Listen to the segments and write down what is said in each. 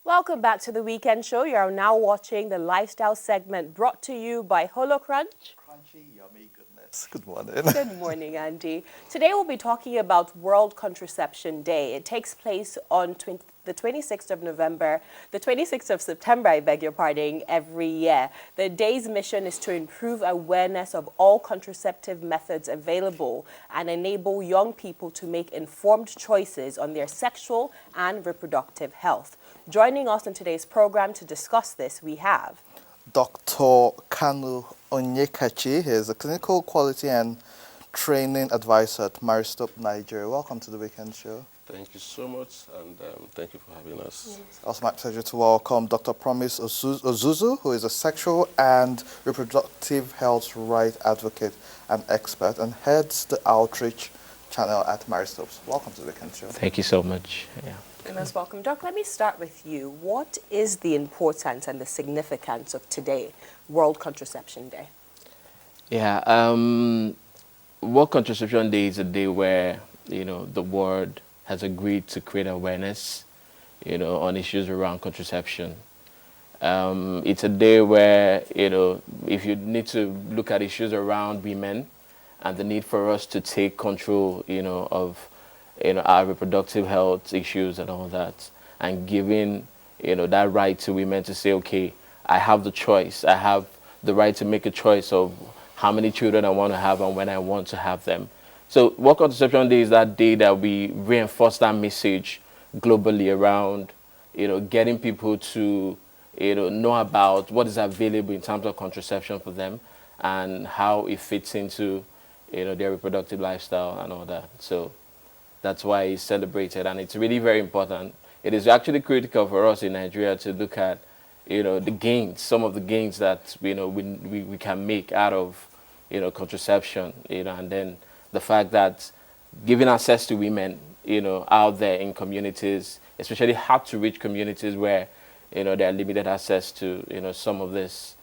Welcome back to the weekend show. You are now watching the lifestyle segment brought to you by HoloCrunch. Crunchy, yummy goodness. Good morning. Good morning, Andy. Today we'll be talking about World Contraception Day. It takes place on the 26th of November, the 26th of September, I beg your pardon, every year. The day's mission is to improve awareness of all contraceptive methods available and enable young people to make informed choices on their sexual and reproductive health. Joining us in today's program to discuss this, we have Dr. Kanu Onyekachi. He is a clinical quality and training advisor at Maristop, Nigeria. Welcome to the weekend show. Thank you so much, and thank you for having us. It's also my pleasure to welcome Dr. Promise Ozuzuu, who is a sexual and reproductive health right advocate and expert and heads the outreach channel at Maristop. Welcome to the weekend show. Thank you so much. Yeah. You're most welcome. Doc, let me start with you. What is the importance and the significance of today, World Contraception Day? Yeah. World Contraception Day is a day where, the world has agreed to create awareness, on issues around contraception. It's a day where, if you need to look at issues around women and the need for us to take control, of our reproductive health issues and all that, and giving, that right to women to say, okay, I have the choice. I have the right to make a choice of how many children I want to have and when I want to have them. So World Contraception Day is that day that we reinforce that message globally around, getting people to, know about what is available in terms of contraception for them and how it fits into, their reproductive lifestyle and all that. So that's why it's celebrated, and it's really very important. It is actually critical for us in Nigeria to look at, the gains, some of the gains that we can make out of, contraception, and then the fact that giving access to women, out there in communities, especially hard to reach communities where, there are limited access to, some of this,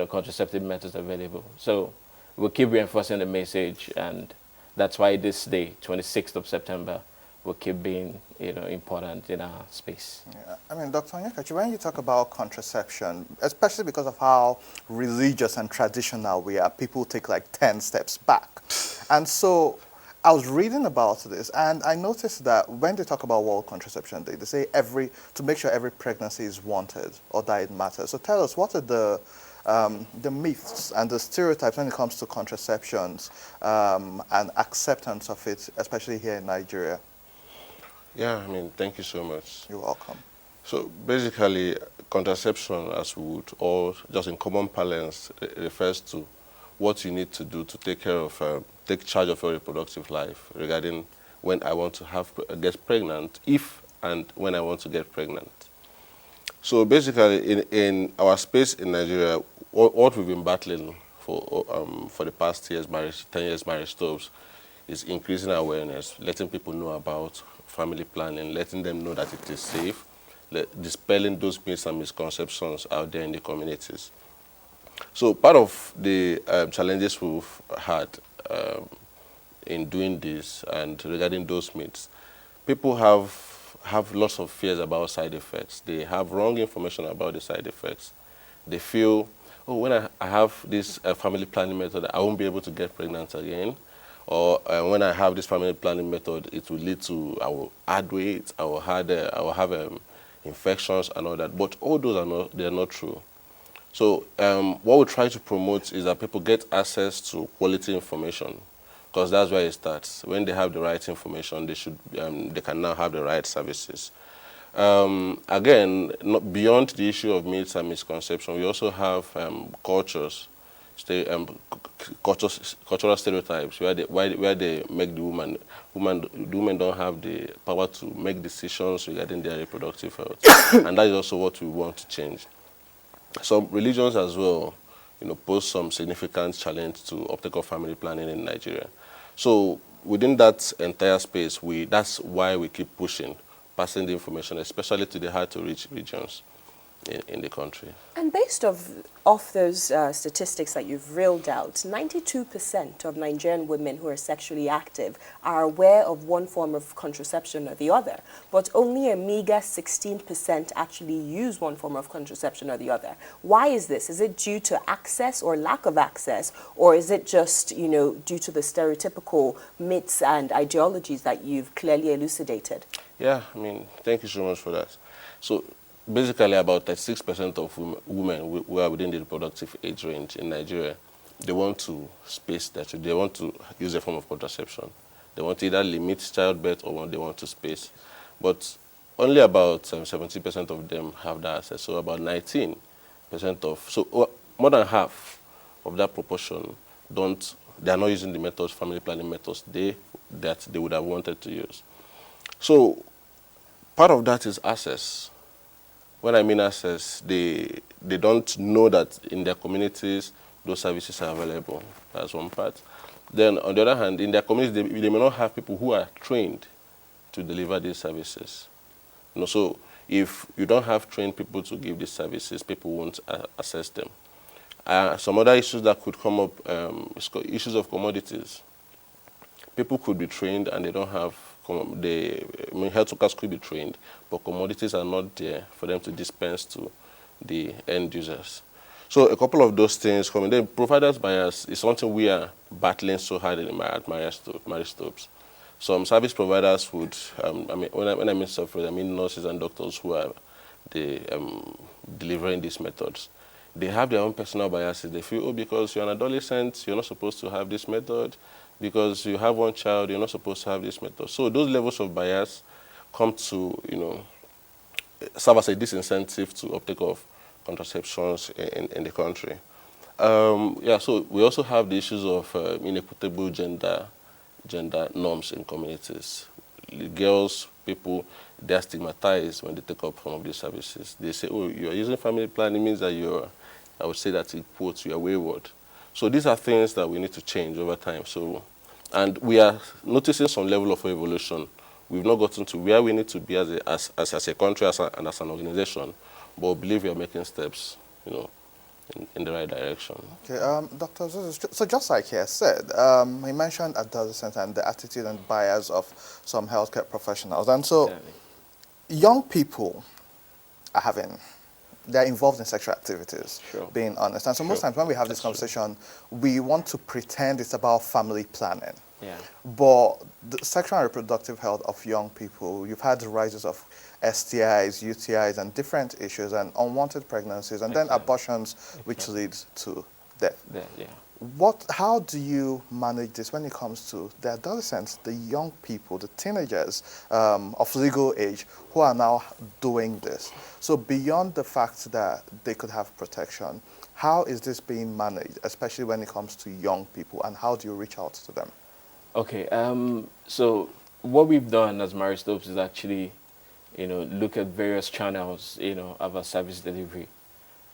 contraceptive methods available. So we'll keep reinforcing the message, and that's why this day, 26th of September, will keep being, important in our space. Yeah. I mean, Dr. Onyekachi, when you talk about contraception, especially because of how religious and traditional we are, people take like 10 steps back. And so I was reading about this, and I noticed that when they talk about World Contraception Day, they say to make sure every pregnancy is wanted or that it matters. So tell us, what are the myths and the stereotypes when it comes to contraceptions and acceptance of it, especially here in Nigeria? Yeah, thank you so much. You're welcome. So basically, contraception, as we would all, just in common parlance, refers to what you need to do to take charge of your reproductive life regarding when I want to get pregnant, if and when I want to get pregnant. So basically, in our space in Nigeria, what we've been battling for the past 10 years marriage stops, is increasing awareness, letting people know about family planning, letting them know that it is safe, dispelling those myths and misconceptions out there in the communities. So part of the challenges we've had in doing this and regarding those myths, people have lots of fears about side effects. They have wrong information about the side effects. They feel, oh, when I have this family planning method, I won't be able to get pregnant again. Or when I have this family planning method, it will lead to, I will add weight, I will have infections and all that. But all those are not true. So what we try to promote is that people get access to quality information, because that's where it starts. When they have the right information, they can now have the right services. Again, beyond the issue of myths and misconception, we also have cultural stereotypes where they make the women don't have the power to make decisions regarding their reproductive health, and that is also what we want to change. Some religions as well, pose some significant challenge to uptake of family planning in Nigeria. So within that entire space, that's why we keep pushing, passing the information, especially to the hard to reach regions. in the country. And based off those statistics that you've reeled out, 92% of Nigerian women who are sexually active are aware of one form of contraception or the other, but only a meager 16% actually use one form of contraception or the other. Why is this? Is it due to access or lack of access, or is it just, you know, due to the stereotypical myths and ideologies that you've clearly elucidated? Yeah, I mean, thank you so much for that. So basically about 36% of women who are within the reproductive age range in Nigeria, they want to space that. They want to use a form of contraception. They want to either limit childbirth or they want to space. But only about 70% of them have that access. So about 19% more than half of that proportion they are not using the methods, family planning methods that they would have wanted to use. So part of that is access. When I mean access, they don't know that in their communities those services are available. That's one part. Then on the other hand, in their communities, they may not have people who are trained to deliver these services. You know, so if you don't have trained people to give these services, people won't access them. Some other issues that could come up, issues of commodities. People could be trained and they don't have, health workers could be trained, but commodities are not there for them to dispense to the end users. So a couple of those things come in. Then providers bias is something we are battling so hard at marriage stops. Some service providers would, when I mean software, I mean nurses and doctors who are delivering these methods. They have their own personal biases. They feel, because you're an adolescent, you're not supposed to have this method. Because you have one child, you're not supposed to have this method. So those levels of bias come to, serve as a disincentive to uptake of contraceptions in the country. So we also have the issues of inequitable gender norms in communities. Girls, people, they're stigmatized when they take up some of these services. They say, you're using family planning means that I would say that in quotes, you're wayward. So these are things that we need to change over time. So, and we are noticing some level of evolution. We've not gotten to where we need to be as a country and as an organization, but we believe we are making steps, in the right direction. Okay, Dr. Ozuzuu, so just like he has said, he mentioned adolescents and the attitude and bias of some healthcare professionals. And so young people are they're involved in sexual activities, being honest. And so most times when we have this conversation, we want to pretend it's about family planning. Yeah. But the sexual and reproductive health of young people, you've had the rises of STIs, UTIs, and different issues, and unwanted pregnancies, and then abortions, which leads to death. Yeah. How do you manage this when it comes to the adolescents, the young people, the teenagers of legal age who are now doing this? So beyond the fact that they could have protection, how is this being managed, especially when it comes to young people, and how do you reach out to them? Okay, so what we've done as Marriage Stops is actually, look at various channels, of our service delivery.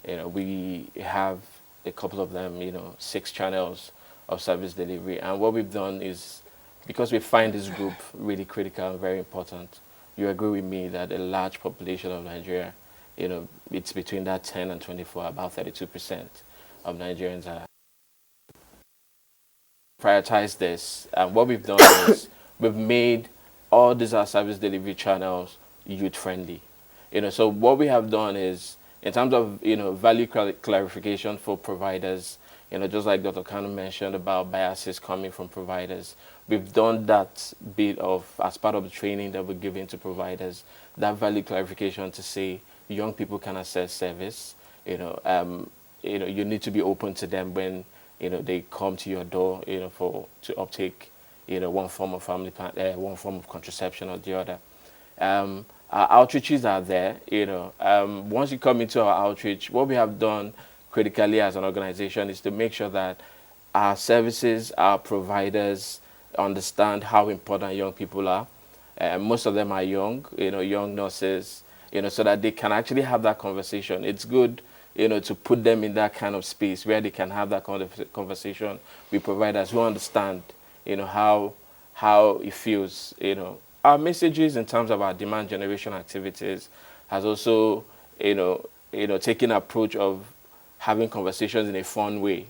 We have a couple of them, 6 channels of service delivery. And what we've done is, because we find this group really critical and very important, you agree with me that a large population of Nigeria, it's between that 10 and 24, about 32% of Nigerians are prioritize this. And what we've done is we've made all these our service delivery channels youth friendly. So what we have done is, in terms of value clarification for providers, just like Dr. Kanu mentioned about biases coming from providers, we've done that bit as part of the training that we're giving to providers, that value clarification to say young people can access service. You need to be open to them when they come to your door, to uptake, one form of family plan, one form of contraception or the other. Our outreaches are there, once you come into our outreach, what we have done critically as an organization is to make sure that our services, our providers understand how important young people are. Most of them are young, young nurses, so that they can actually have that conversation. It's good, to put them in that kind of space where they can have that kind of conversation with providers who understand, how it feels, Our messages in terms of our demand generation activities has also, taking approach of having conversations in a fun way,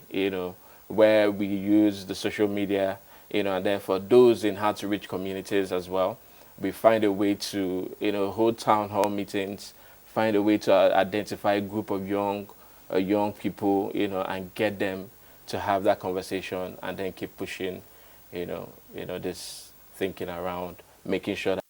where we use the social media, and then for those in hard to reach communities as well, we find a way to, hold town hall meetings, find a way to identify a group of young people, and get them to have that conversation, and then keep pushing, this thinking around making sure that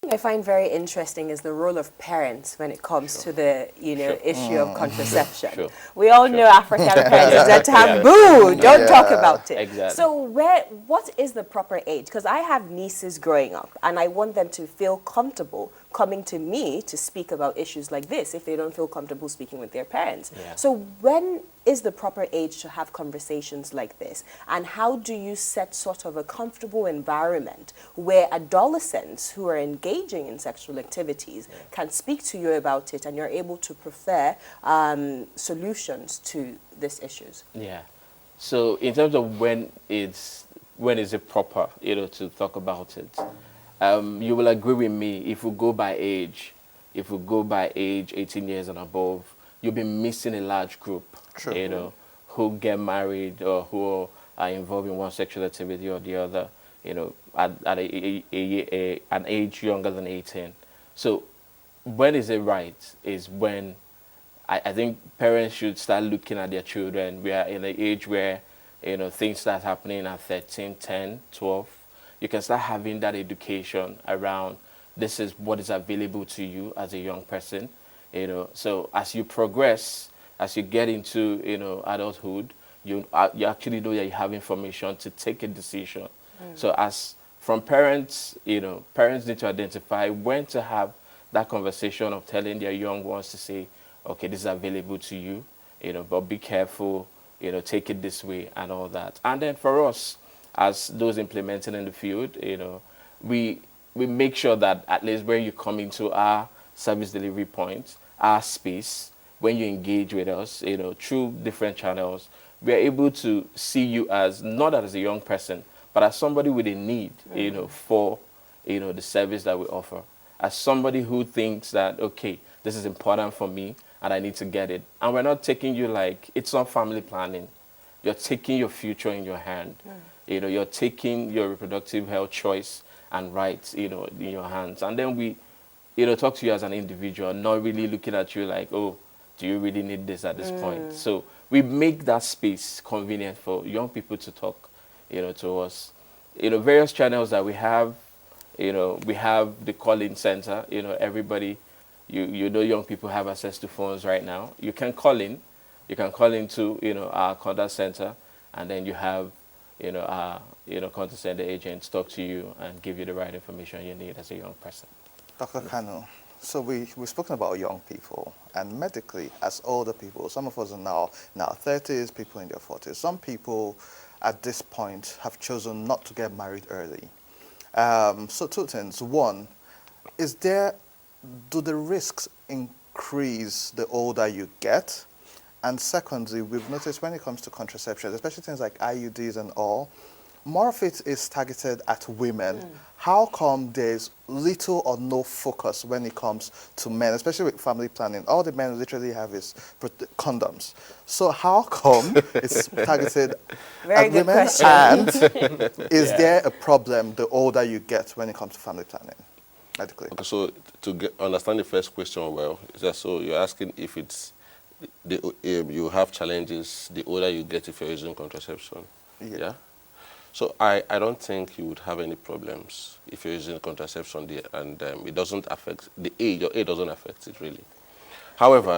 I find very interesting is the role of parents when it comes to the issue of contraception. Sure. We all know African parents is a taboo. Don't talk about it. Exactly. So what is the proper age? Because I have nieces growing up, and I want them to feel comfortable coming to me to speak about issues like this if they don't feel comfortable speaking with their parents. Yeah. So when is the proper age to have conversations like this? And how do you set sort of a comfortable environment where adolescents who are engaging in sexual activities can speak to you about it, and you're able to prefer solutions to these issues? Yeah. So in terms of when is it proper, to talk about it, you will agree with me, if we go by age, 18 years and above, you'll be missing a large group, True. who get married or who are involved in one sexual activity or the other, at an age younger than 18. So when is it right is when I think parents should start looking at their children. We are in an age where, things start happening at 13, 10, 12. You can start having that education around this is what is available to you as a young person. So as you progress, as you get into, adulthood, you actually know that you have information to take a decision. So as from parents, parents need to identify when to have that conversation of telling their young ones to say, okay, this is available to you, but be careful, take it this way and all that. And then for us, as those implementing in the field, we make sure that at least when you come into our service delivery point, our space, when you engage with us, through different channels, we are able to see you as not as a young person, but as somebody with a need, for, the service that we offer. As somebody who thinks that, okay, this is important for me and I need to get it. And we're not taking you like, it's not family planning. You're taking your future in your hand. You're taking your reproductive health choice and rights, in your hands. And then we, talk to you as an individual, not really looking at you like, oh, do you really need this at this point? So we make that space convenient for young people to talk, to us. Various channels that we have, we have the call-in center, everybody, young people have access to phones right now. You can call in. You can call into, our contact center, and then you have, our, contact center agents talk to you and give you the right information you need as a young person. Dr. Kanu, so we've spoken about young people, and medically, as older people, some of us are now in our 30s, people in their 40s. Some people at this point have chosen not to get married early. So two things. One, do the risks increase the older you get? And secondly, we've noticed when it comes to contraception, especially things like IUDs and all, more of it is targeted at women. How come there's little or no focus when it comes to men, especially with family planning? All the men literally have is condoms. So how come it's targeted at women? Question. And is there a problem the older you get when it comes to family planning, medically? Okay, so to understand the first question well, is that so you're asking if it's you have challenges the older you get if you're using contraception. Yeah. So I don't think you would have any problems if you're using contraception and it doesn't affect the age. Your age doesn't affect it really. However,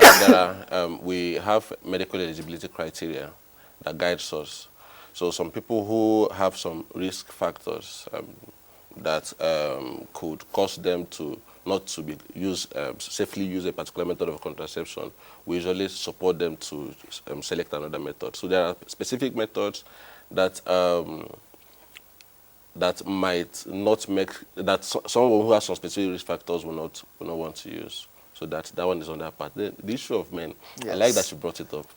we have medical eligibility criteria that guides us. So some people who have some risk factors that could cause them to not to be safely use a particular method of contraception, we usually support them to select another method. So there are specific methods that that might not make that someone who has some specific risk factors will not want to use. So that one is on that part. The issue of men, yes. I like that you brought it up.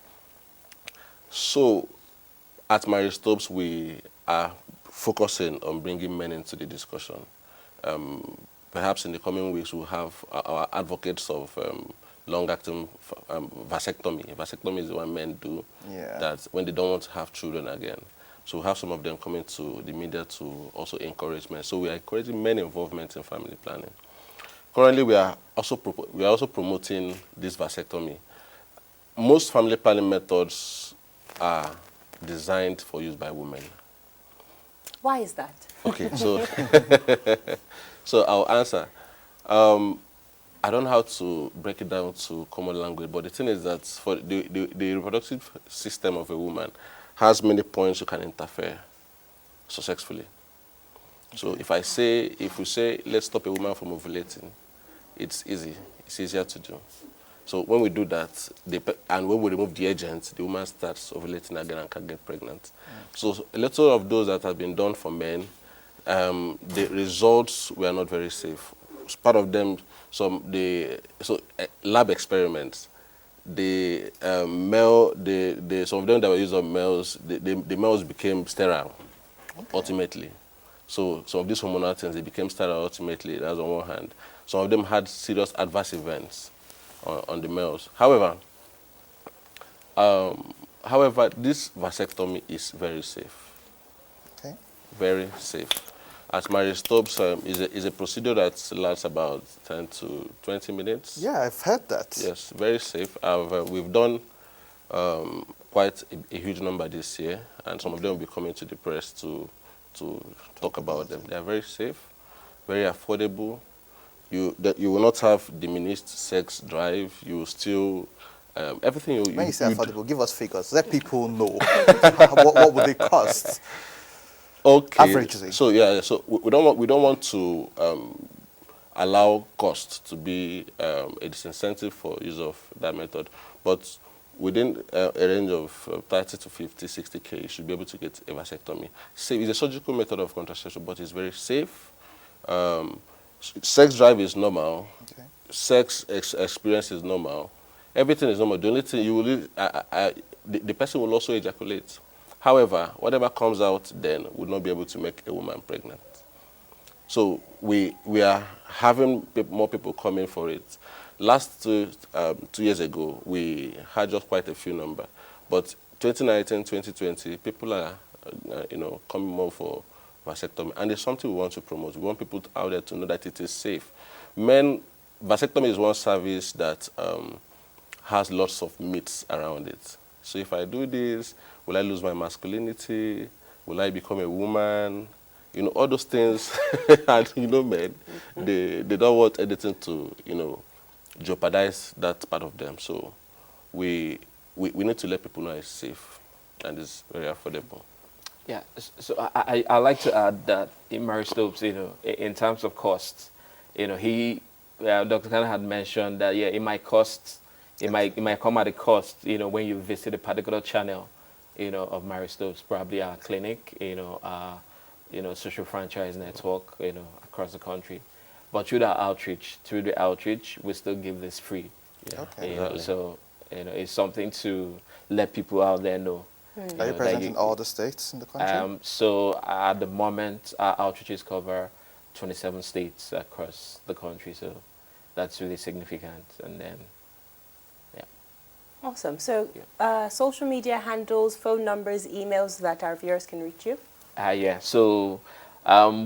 So at Marriage Stops, we are focusing on bringing men into the discussion. perhaps in the coming weeks we'll have our advocates of long-acting vasectomy. Vasectomy is the one men do that when they don't want to have children again. So we'll have some of them coming to the media to also encourage men. So we are encouraging men involvement in family planning. Currently, we are also promoting this vasectomy. Most family planning methods are designed for use by women. Why is that? Okay, so so I'll answer. I don't know how to break it down to common language, but the thing is that for the reproductive system of a woman has many points you can interfere successfully. So if we say, let's stop a woman from ovulating, it's easy. It's easier to do. So when we do that, and when we remove the agent, the woman starts ovulating again and can get pregnant. So a lot of those that have been done for men, the results were not very safe. Part of them, lab experiments, some of them that were used on males, the males became sterile, ultimately. So some of these hormonal things, they became sterile ultimately. That's on one hand. Some of them had serious adverse events on the males. However, this vasectomy is very safe. Okay. Very safe. As Mary Stopes is a procedure that lasts about 10 to 20 minutes. Yeah, I've heard that. Yes, very safe. We've done quite a huge number this year, and some of them will be coming to the press to talk about them. They are very safe, very affordable. You will not have diminished sex drive. You will still everything. When you say affordable, give us figures. Let people know what would they cost. Okay. Averagely. So so we don't want to allow cost to be a disincentive for use of that method, but within a range of 30 to 50, 60K, you should be able to get a vasectomy. It's a surgical method of contraception, but it's very safe. Sex drive is normal. Okay. Sex experience is normal. Everything is normal. The only thing you will, the person will also ejaculate. However, whatever comes out then would not be able to make a woman pregnant. So we are having more people coming for it. Last 2 years ago, we had just quite a few number. But 2019, 2020, people are coming more for vasectomy. And it's something we want to promote. We want people out there to know that it is safe. Vasectomy is one service that has lots of myths around it. So if I do this, will I lose my masculinity? Will I become a woman? All those things. And men, they don't want anything to, jeopardize that part of them. So we need to let people know it's safe and it's very affordable. Yeah, so I like to add that in Mary Stopes, in terms of costs, Dr. Kanu had mentioned that it might cost, it might come at a cost, when you visit a particular channel, of Mary Stopes, probably our clinic, our social franchise network, across the country. But through the outreach, we still give this free. Okay. Exactly. So it's something to let people out there know. Are you present in all the states in the country? So at the moment, our outreaches cover 27 states across the country. So that's really significant. And then, Awesome. So social media handles, phone numbers, emails that our viewers can reach you? So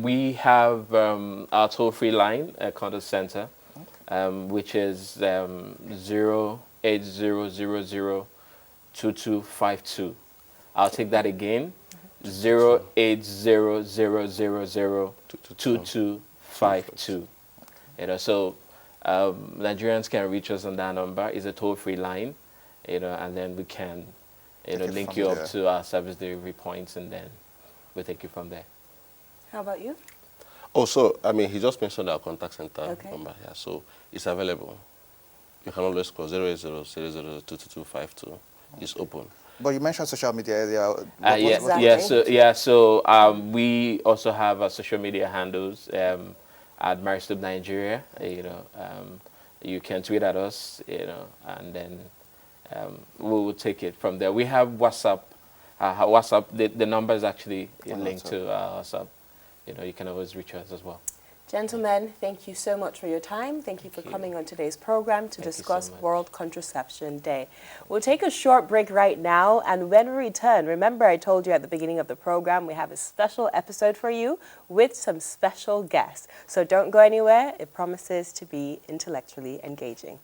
we have our toll-free line at Contact Center, which is 080002252. I'll take that again, 080002252. So Nigerians can reach us on that number. It's a toll-free line, and then we can, link you up to our service delivery points, and then we'll take you from there. How about you? Also, he just mentioned our contact center number here, so it's available. You can always call 080002252. It's open. But you mentioned social media earlier. So we also have our social media handles at Mary Stopes Nigeria. You can tweet at us, and then we will take it from there. We have WhatsApp. WhatsApp. The number is actually linked to WhatsApp. You can always reach us as well. Gentlemen, thank you so much for your time. Thank you for coming on today's program to Thank you so discuss much. World Contraception Day. We'll take a short break right now, and when we return, remember I told you at the beginning of the program, we have a special episode for you with some special guests. So don't go anywhere. It promises to be intellectually engaging.